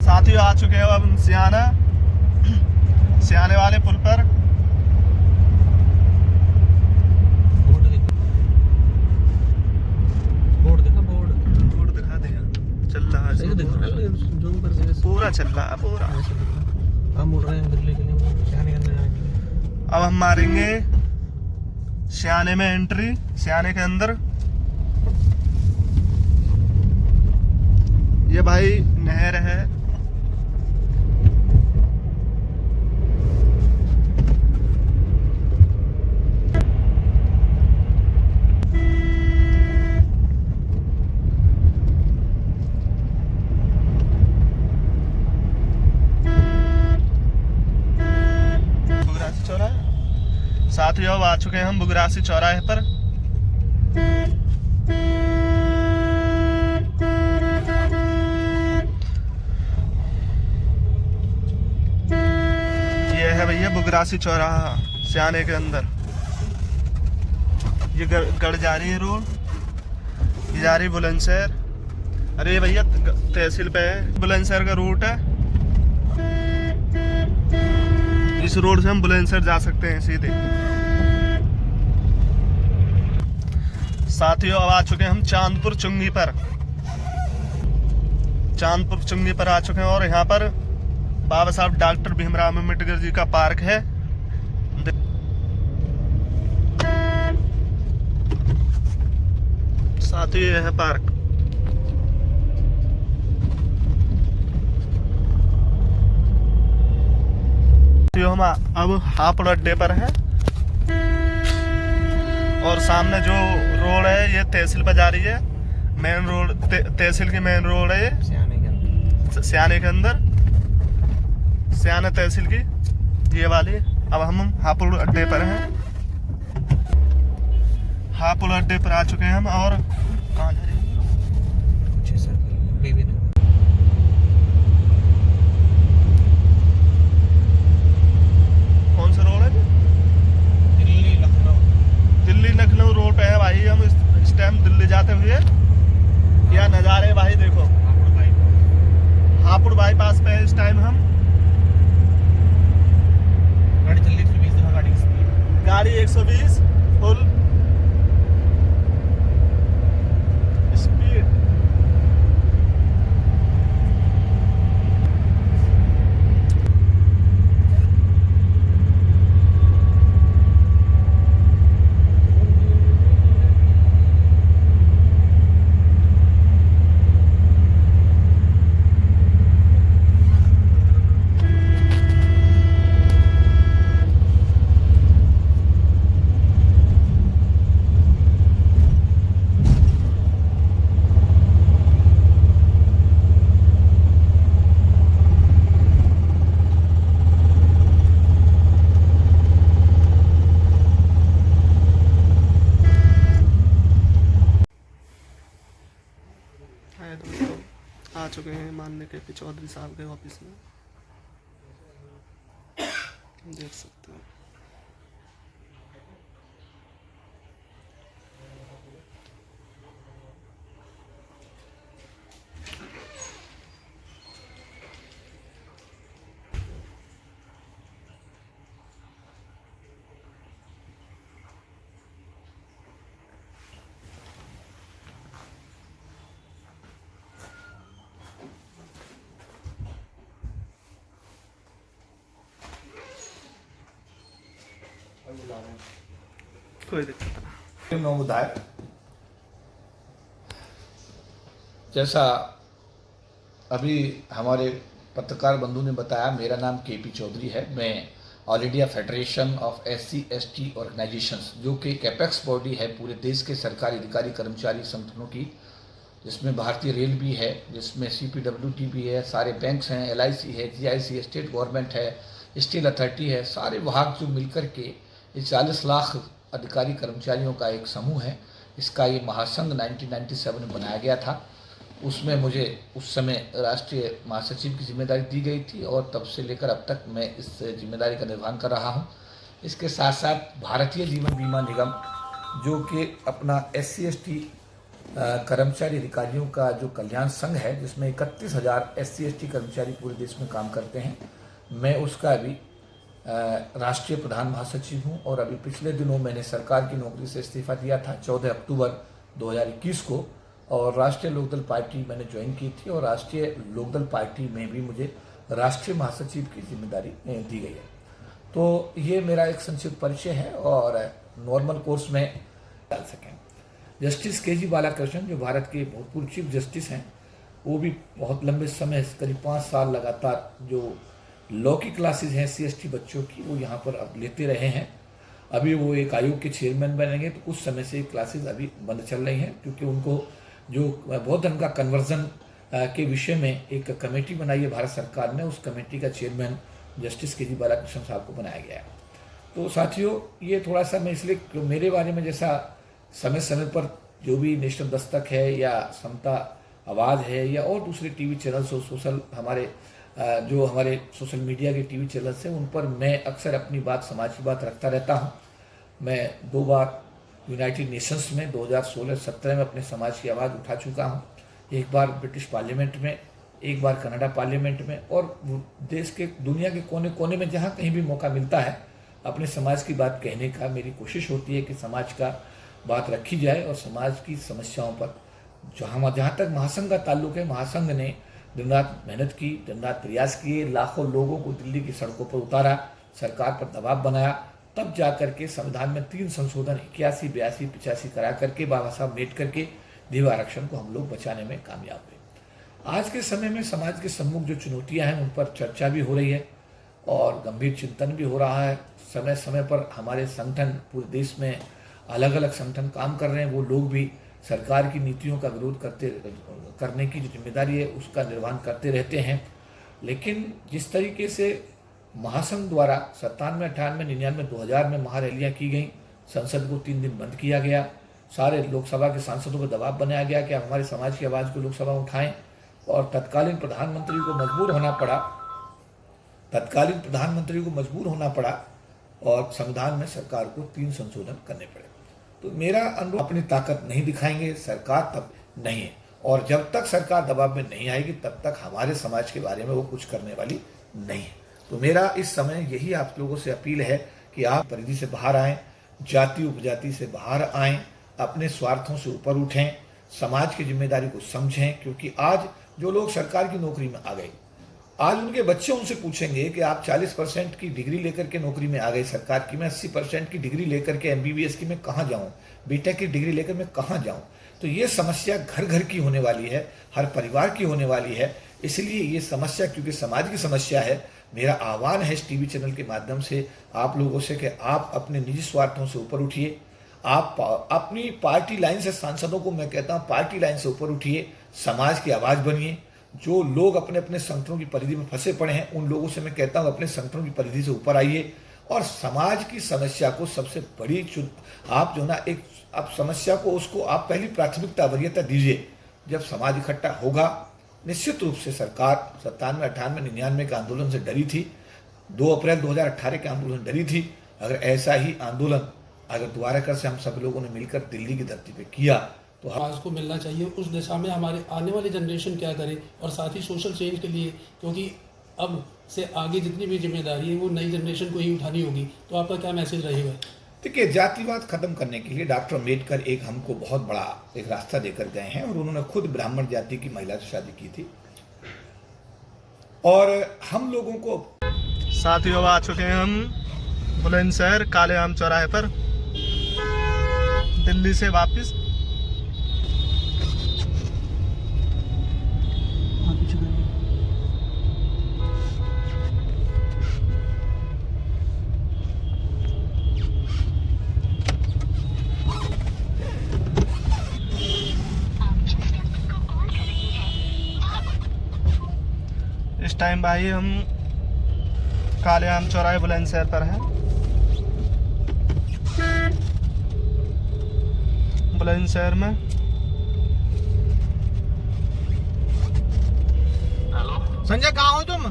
साथियों आ चुके हैं अब हम सियाने वाले पुल पर। बोर्ड दिखा देगा, चल रहा है पूरा, चल रहा है पूरा। हम मुड़ रहे हैं दिल्ली के लिए, सियाने के अंदर जाने के लिए। अब हम मारेंगे सियाने में एंट्री, सियाने के अंदर। ये भाई नहर है, साथियों अब आ चुके हैं हम बुगरासी चौराहे पर। ये है भैया बुगरासी चौराहा सियाने के अंदर। ये गढ़ जा रही है रोड, ये जा रही बुलंदशहर। अरे भैया तहसील पे है, बुलंदशहर का रूट है। इस रोड से हम बुलंदशहर जा सकते हैं सीधे। साथियों अब आ चुके हैं हम चांदपुर चुंगी पर। चांदपुर चुंगी पर आ चुके हैं और यहाँ पर बाबा साहब डॉक्टर भीमराव अम्बेडकर जी का पार्क है। साथियों यह है पार्क। हम अब हापुड़ अड्डे पर हैं और सामने जो रोड है ये तहसील पर जा रही है। मेन रोड तहसील की मेन रोड है ये, सियाने के अंदर, सियाने तहसील की ये वाली। अब हम हापुड़ अड्डे पर हैं, हापुड़ अड्डे पर आ चुके हैं हम। और कहाँ जा रही है? कौन सा रोड है? दिल्ली लखनऊ रोड पे है भाई। हम इस टाइम दिल्ली जाते हुए क्या नज़ारे भाई देखो। हापुड़ बाईपास पे है इस टाइम हम। गाड़ी चल रही 120 गाड़ी की स्पीड, गाड़ी 120 फुल स्पीड। आ चुके हैं माननीय के पी चौधरी साहब के ऑफिस में, देख सकते हो। कोई दिक्कत नहीं। विधायक, जैसा अभी हमारे पत्रकार बंधु ने बताया, मेरा नाम केपी चौधरी है। मैं all India federation of SC/ST organisations, जो कि एक एपेक्स बॉडी है पूरे देश के सरकारी अधिकारी कर्मचारी संगठनों की, जिसमें भारतीय रेल भी है, जिसमें CPWT भी है, सारे बैंक्स हैं, LIC है, GIC, स्टेट गवर्नमेंट है, स्टील अथॉरिटी है, सारे विभाग जो मिलकर के ये 40 लाख अधिकारी कर्मचारियों का एक समूह है। इसका ये महासंघ 1997 में बनाया गया था। उसमें मुझे उस समय राष्ट्रीय महासचिव की जिम्मेदारी दी गई थी और तब से लेकर अब तक मैं इस जिम्मेदारी का निर्वहन कर रहा हूं। इसके साथ साथ भारतीय जीवन बीमा निगम, जो कि अपना SC/ST कर्मचारी अधिकारियों का जो कल्याण संघ है, जिसमें 31,000 SC/ST कर्मचारी पूरे देश में काम करते हैं, मैं उसका अभी राष्ट्रीय प्रधान महासचिव हूं। और अभी पिछले दिनों मैंने सरकार की नौकरी से इस्तीफा दिया था 14 अक्टूबर 2021 को, और राष्ट्रीय लोकदल पार्टी मैंने ज्वाइन की थी, और राष्ट्रीय लोकदल पार्टी में भी मुझे राष्ट्रीय महासचिव की जिम्मेदारी दी गई है। तो ये मेरा एक संक्षिप्त परिचय है, और नॉर्मल कोर्स में डाल सकें। जस्टिस KG बालाकृष्णन, जो भारत के भूतपूर्व चीफ जस्टिस हैं, वो भी बहुत लंबे समय, करीब 5 साल लगातार जो लॉ की क्लासेज हैं SC/ST बच्चों की, वो यहाँ पर अब लेते रहे हैं। अभी वो एक आयोग के चेयरमैन बनेंगे, तो उस समय से क्लासेज अभी बंद चल रही हैं, क्योंकि उनको जो बौद्ध धर्म का कन्वर्जन के विषय में एक कमेटी बनाई है भारत सरकार ने, उस कमेटी का चेयरमैन जस्टिस KG बालाकृष्णन साहब को बनाया गया है। तो साथियों, ये थोड़ा सा मैं इसलिए, मेरे बारे में जैसा समय समय पर जो भी नेशनल दस्तक है या समता आवाज़ है या और दूसरे टीवी चैनल्स और हमारे सोशल मीडिया के टीवी चैनल्स हैं, उन पर मैं अक्सर अपनी बात, समाज की बात रखता रहता हूं। मैं 2 बार यूनाइटेड नेशंस में 2016-17 में अपने समाज की आवाज़ उठा चुका हूं, एक बार ब्रिटिश पार्लियामेंट में, एक बार कनाडा पार्लियामेंट में, और देश के, दुनिया के कोने कोने में जहां कहीं भी मौका मिलता है अपने समाज की बात कहने का मेरी कोशिश होती है कि समाज का बात रखी जाए, और समाज की समस्याओं पर जहाँ तक महासंघ का ताल्लुक है, महासंघ ने दिन रात मेहनत की, दिन रात प्रयास किए, लाखों लोगों को दिल्ली की सड़कों पर उतारा, सरकार पर दबाव बनाया, तब जा करके संविधान में 3 संशोधन 81, 82, 85 करा करके बाबा साहब अम्बेडकर के दिव्य आरक्षण को हम लोग बचाने में कामयाब हुए। आज के समय में समाज के सम्मुख जो चुनौतियां हैं, उन पर चर्चा भी हो रही है और गंभीर चिंतन भी हो रहा है। समय समय पर हमारे संगठन, पूरे देश में अलग अलग संगठन काम कर रहे हैं, वो लोग भी सरकार की नीतियों का विरोध करने की जो जिम्मेदारी है उसका निर्वहन करते रहते हैं। लेकिन जिस तरीके से महासंघ द्वारा 97, 98, 99, 2000 में महारैलियां की गई, संसद को 3 दिन बंद किया गया, सारे लोकसभा के सांसदों पर दबाव बनाया गया कि आप हमारे समाज की आवाज़ को लोकसभा उठाएं, और तत्कालीन प्रधानमंत्री को मजबूर होना पड़ा और संविधान में सरकार को 3 संशोधन करने पड़े। तो मेरा अनुरोध, अपनी ताकत नहीं दिखाएंगे, सरकार तब नहीं है, और जब तक सरकार दबाव में नहीं आएगी तब तक हमारे समाज के बारे में वो कुछ करने वाली नहीं है। तो मेरा इस समय यही आप लोगों से अपील है कि आप परिधि से बाहर आएं, जाति उपजाति से बाहर आएं, अपने स्वार्थों से ऊपर उठें, समाज की जिम्मेदारी को समझें। क्योंकि आज जो लोग सरकार की नौकरी में आ गए, आज उनके बच्चे उनसे पूछेंगे कि आप 40% की डिग्री लेकर के नौकरी में आ गए सरकार की, मैं 80% की डिग्री लेकर के MBBS की मैं कहाँ जाऊँ, BTech की डिग्री लेकर मैं कहाँ जाऊँ। तो ये समस्या घर घर की होने वाली है, हर परिवार की होने वाली है। इसलिए ये समस्या, क्योंकि समाज की समस्या है, मेरा आह्वान है इस टीवी चैनल के माध्यम से आप लोगों से कि आप अपने निजी स्वार्थों से ऊपर उठिए, आप अपनी पार्टी लाइन से, सांसदों को मैं कहता हूँ पार्टी लाइन से ऊपर उठिए, समाज की आवाज़ बनिए। जो लोग अपने अपने संगठनों की परिधि में फंसे पड़े हैं, उन लोगों से मैं कहता हूँ अपने संगठनों की परिधि से ऊपर आइए, और समाज की समस्या को सबसे बड़ी आप जो ना एक आप समस्या को, उसको आप पहली प्राथमिकता, वरीयता दीजिए। जब समाज इकट्ठा होगा, निश्चित रूप से सरकार 97, 98, 99 के आंदोलन से डरी थी, 2 अप्रैल 2018 के आंदोलन डरी थी। अगर ऐसा ही आंदोलन अगर दोबारा कर से हम सब लोगों ने मिलकर दिल्ली की धरती पे किया तो आवाज़ को मिलना चाहिए। उस दिशा में हमारे आने वाली जनरेशन क्या करे, और साथ ही सोशल चेंज के लिए, क्योंकि अब से आगे जितनी भी जिम्मेदारी है वो नई जनरेशन को ही उठानी होगी। तो आपका क्या मैसेज रहेगा? देखिए, जातिवाद खत्म करने के लिए डॉक्टर अम्बेडकर एक हमको बहुत बड़ा एक रास्ता देकर गए हैं, और उन्होंने खुद ब्राह्मण जाति की महिला से शादी की थी, और हम लोगों को साथियों आ चुके हैं हम बुलंदशहर काले आम चौराहे पर, दिल्ली से वापस। इस टाइम भाई हम काले आम चौराहे बुलंदशहर पर हैं। बुलंदशहर में संजय कहाँ हो तुम?